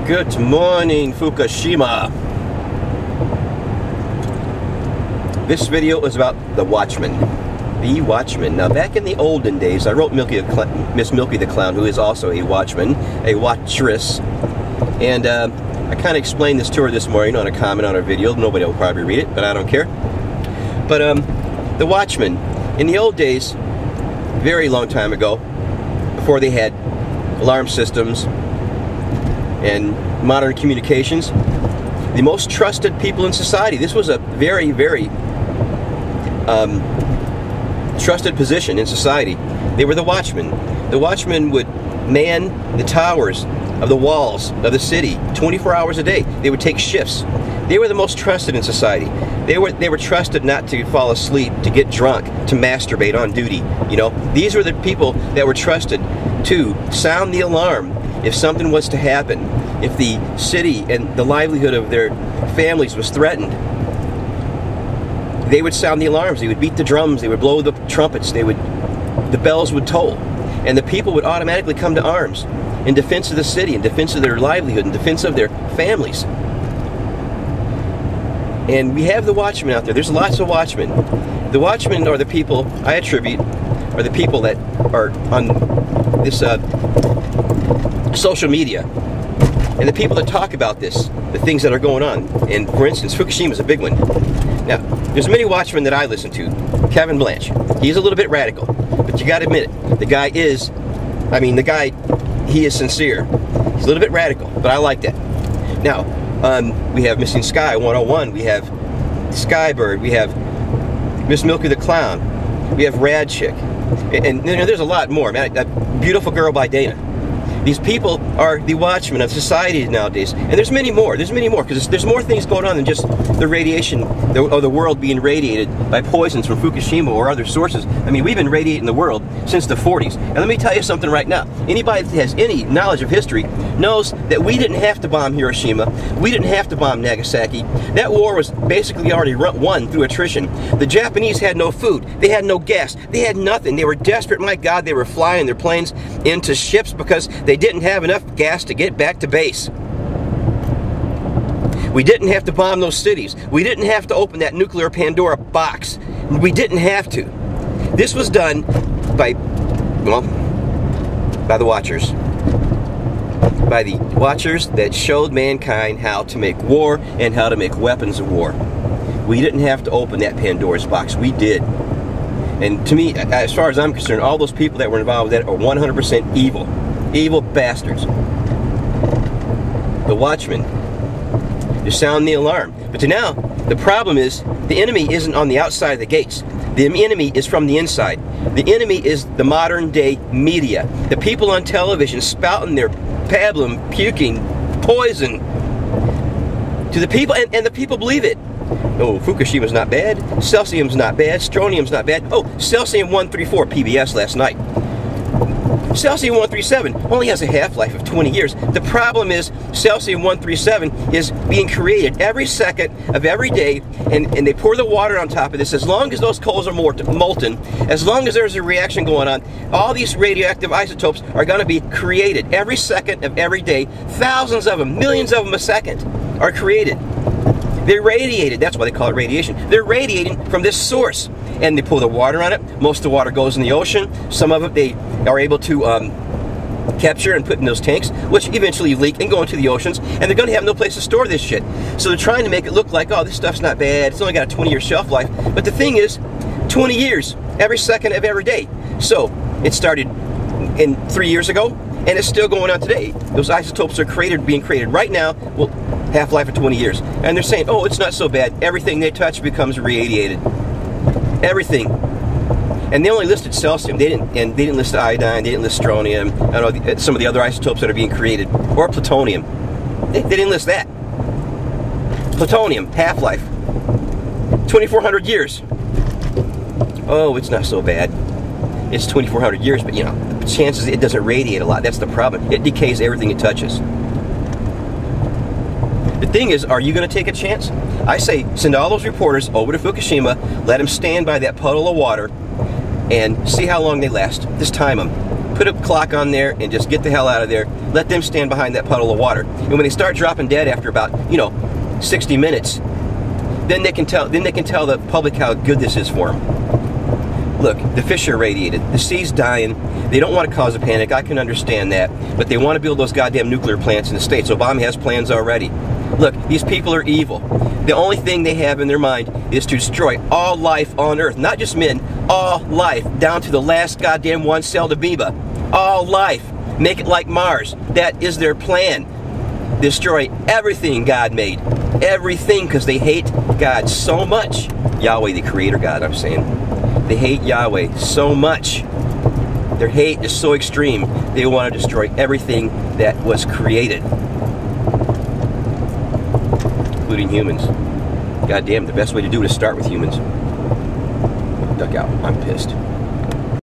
Good morning, Fukushima. This video is about the Watchman. The Watchman. Now, back in the olden days, I wrote Miss Milky the Clown, who is also a watchman, a watchress, and I kind of explained this to her this morning on a comment on our video. Nobody will probably read it, but I don't care. But the Watchman, in the old days, very long time ago, before they had alarm systems and modern communications, the most trusted people in society. This was a very, very trusted position in society. They were the watchmen. The watchmen would man the towers of the walls of the city 24 hours a day. They would take shifts. They were the most trusted in society. They were trusted not to fall asleep, to get drunk, to masturbate on duty. You know, these were the people that were trusted to sound the alarm if something was to happen, if the city and the livelihood of their families was threatened. They would sound the alarms, they would beat the drums, they would blow the trumpets, the bells would toll, and the people would automatically come to arms in defense of the city, in defense of their livelihood, in defense of their families. And we have the watchmen out there. There's lots of watchmen. The watchmen are the people I attribute, are the people that are on this social media, and the people that talk about this, the things that are going on. And for instance, Fukushima is a big one. Now, there's many watchmen that I listen to. Kevin Blanch, he's a little bit radical, but you got to admit it. The guy is, he is sincere. He's a little bit radical, but I like that. Now, we have Missing Sky 101, we have Skybird, we have Miss Milky the Clown, we have Rad Chick, and you know, there's a lot more. Man, a Beautiful Girl by Dana. These people are the watchmen of society nowadays, and there's many more. There's many more, because there's more things going on than just the radiation of the world being radiated by poisons from Fukushima or other sources. I mean, we've been radiating the world since the 40s. And let me tell you something right now. Anybody that has any knowledge of history knows that we didn't have to bomb Hiroshima. We didn't have to bomb Nagasaki. That war was basically already won through attrition. The Japanese had no food. They had no gas. They had nothing. They were desperate. My God, they were flying their planes into ships because they didn't have enough gas to get back to base. We didn't have to bomb those cities. We didn't have to open that nuclear Pandora box. We didn't have to. This was done by, well, by the Watchers. By the Watchers that showed mankind how to make war and how to make weapons of war. We didn't have to open that Pandora's box. We did. And to me, as far as I'm concerned, all those people that were involved with that are 100% evil. Evil bastards. The watchmen. They sound the alarm. But now, the problem is, the enemy isn't on the outside of the gates. The enemy is from the inside. The enemy is the modern day media. The people on television spouting their pablum, puking, poison to the people, and the people believe it. Oh, Fukushima's not bad. Cesium's not bad. Strontium's not bad. Oh, Cesium-134 PBS last night. Cesium-137 only has a half-life of 20 years. The problem is Cesium-137 is being created every second of every day, and they pour the water on top of this. As long as those coals are molten, as long as there's a reaction going on, all these radioactive isotopes are going to be created every second of every day. Thousands of them, millions of them a second are created. They're radiated. That's why they call it radiation. They're radiating from this source. And they pour the water on it. Most of the water goes in the ocean. Some of it they are able to capture and put in those tanks, which eventually leak and go into the oceans. And they're going to have no place to store this shit. So they're trying to make it look like, oh, this stuff's not bad. It's only got a 20-year shelf life. But the thing is, 20 years, every second of every day. So it started 3 years ago, and it's still going on today. Those isotopes are being created right now. Well, half-life of 20 years. And they're saying, oh, it's not so bad. Everything they touch becomes radiated. Everything. And they only listed cesium. They didn't list iodine. They didn't list strontium. I don't know, some of the other isotopes that are being created, or plutonium. They didn't list that. Plutonium, half-life, 2,400 years. Oh, it's not so bad. It's 2,400 years, but you know, the chances it doesn't radiate a lot. That's the problem. It decays everything it touches. The thing is, are you going to take a chance? I say send all those reporters over to Fukushima, let them stand by that puddle of water, and see how long they last. Just time them. put a clock on there and just get the hell out of there. Let them stand behind that puddle of water. And when they start dropping dead after about, 60 minutes, then they can tell the public how good this is for them. Look, the fish are irradiated. The sea's dying. They don't want to cause a panic. I can understand that. But they want to build those goddamn nuclear plants in the States. Obama has plans already. Look, these people are evil. The only thing they have in their mind is to destroy all life on Earth. Not just men, all life, down to the last goddamn one-celled amoeba. All life. Make it like Mars. That is their plan. Destroy everything God made. Everything, because they hate God so much. Yahweh, the Creator God, I'm saying. They hate Yahweh so much. Their hate is so extreme, they want to destroy everything that was created. Including humans. God damn, the best way to do it is start with humans. Duck out. I'm pissed.